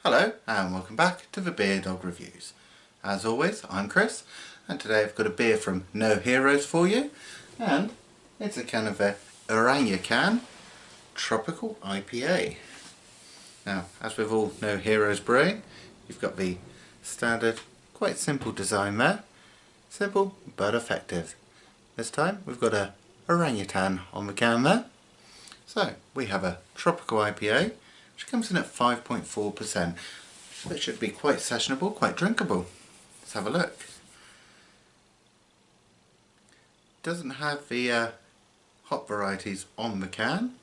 Hello and welcome back to the Beer Dog Reviews. As always, I'm Chris and today I've got a beer from No Heroes for you, and it's a can of a Orangucan Tropical IPA. Now, as with all No Heroes brewing, you've got the standard, quite simple design there. Simple but effective. This time we've got a orangutan on the can there. So we have a Tropical IPA which comes in at 5.4%. So it should be quite sessionable, quite drinkable. Let's have a look. Doesn't have the hop varieties on the can,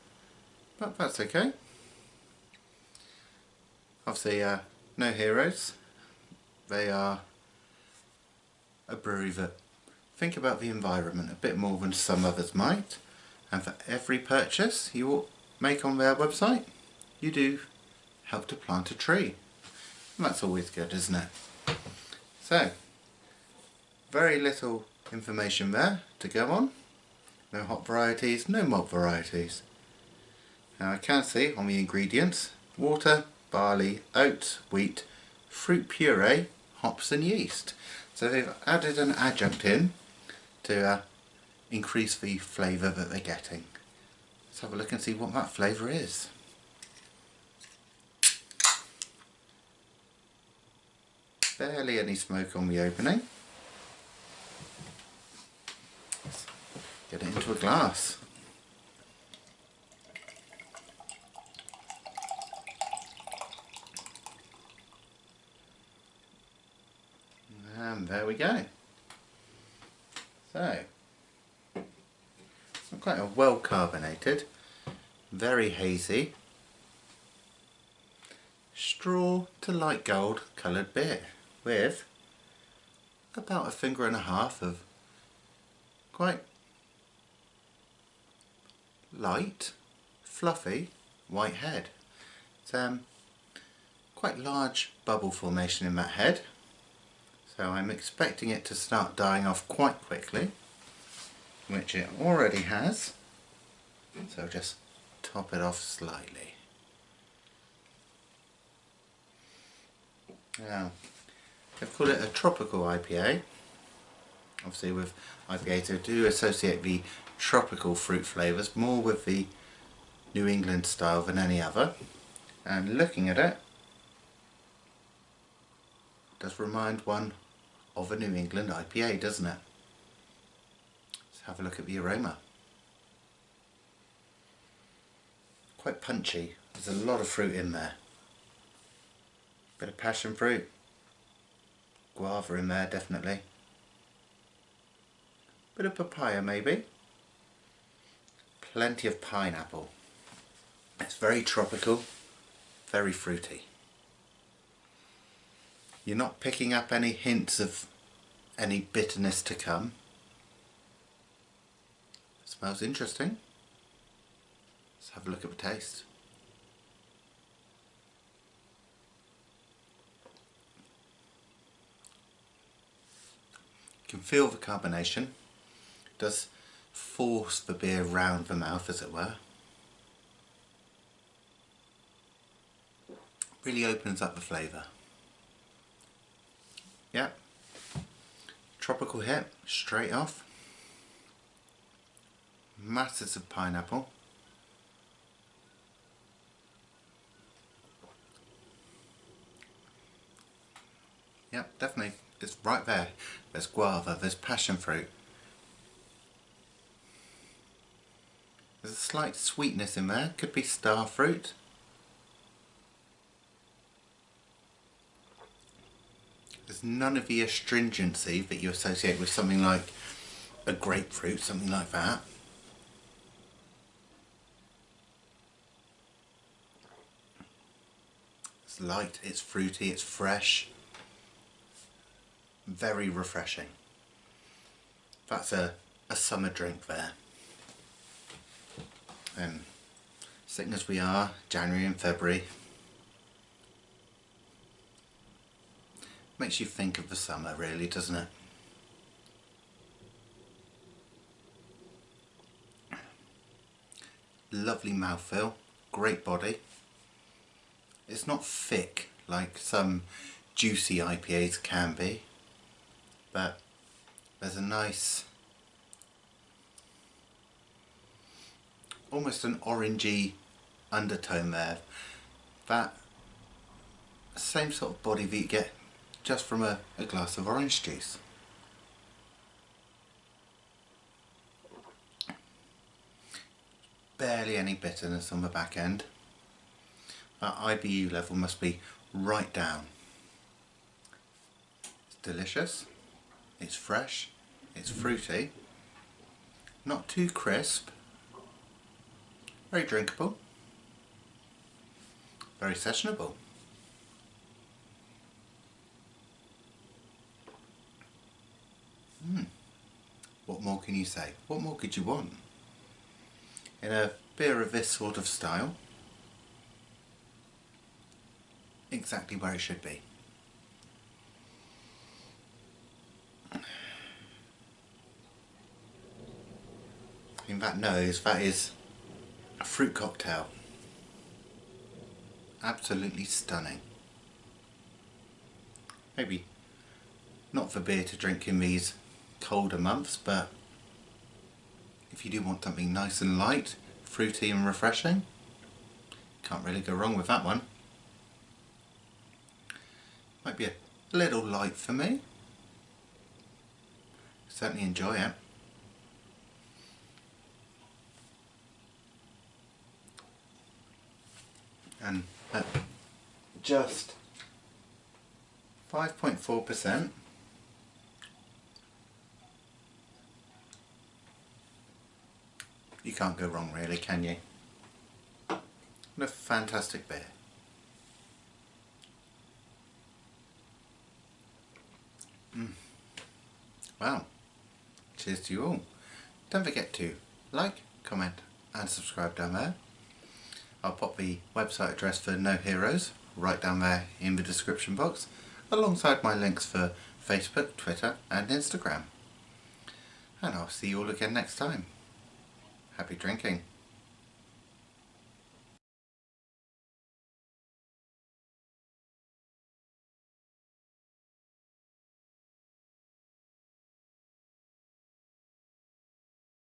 but that's okay. Obviously, No Heroes. They are a brewery that think about the environment a bit more than some others might, and for every purchase you will make on their website, you do help to plant a tree, and that's always good, isn't it? So, very little information there to go on. No hop varieties, no malt varieties. Now I can see on the ingredients: water, barley, oats, wheat, fruit puree, hops and yeast. So they've added an adjunct in to increase the flavour that they're getting. Let's have a look and see what that flavour is. Barely any smoke on the opening. Let's get it into a glass. And there we go. So, quite a well carbonated, very hazy, straw to light gold coloured beer with about a finger and a half of quite light, fluffy white head. It's quite large bubble formation in that head, so I'm expecting it to start dying off quite quickly, which it already has, so just top it off slightly. Now, they've called it a tropical IPA. Obviously with IPAs they do associate the tropical fruit flavours more with the New England style than any other, and looking at it does remind one of a New England IPA, doesn't it? Let's have a look at the aroma. Quite punchy, there's a lot of fruit in there. Bit of passion fruit, guava in there definitely. Bit of papaya maybe. Plenty of pineapple. It's very tropical, very fruity. You're not picking up any hints of any bitterness to come. It smells interesting. Let's have a look at the taste. You can feel the carbonation. It does force the beer round the mouth, as it were. Really opens up the flavour. Yep. Tropical hit, straight off. Masses of pineapple. Yep, definitely. It's right there. There's guava, there's passion fruit. There's a slight sweetness in there, could be star fruit. There's none of the astringency that you associate with something like a grapefruit, something like that. It's light, it's fruity, it's fresh. Very refreshing. That's a summer drink there. And sitting as we are, January and February, makes you think of the summer really, doesn't it? Lovely mouthfeel, great body. It's not thick like some juicy IPAs can be, but there's a nice, almost an orangey undertone there. That same sort of body that you get just from a glass of orange juice. Barely any bitterness on the back end. That IBU level must be right down. It's delicious, it's fresh, it's fruity, not too crisp, very drinkable, very sessionable. What more can you say? What more could you want? In a beer of this sort of style, exactly where it should be. In that nose, that is a fruit cocktail. Absolutely stunning. Maybe not for beer to drink in these colder months, but if you do want something nice and light, fruity and refreshing, can't really go wrong with that one. Might be a little light for me. Certainly enjoy it. And at just 5.4%, you can't go wrong really, can you? What a fantastic beer. Wow. Cheers to you all. Don't forget to like, comment and subscribe down there. I'll pop the website address for No Heroes right down there in the description box, alongside my links for Facebook, Twitter and Instagram. And I'll see you all again next time. Happy drinking.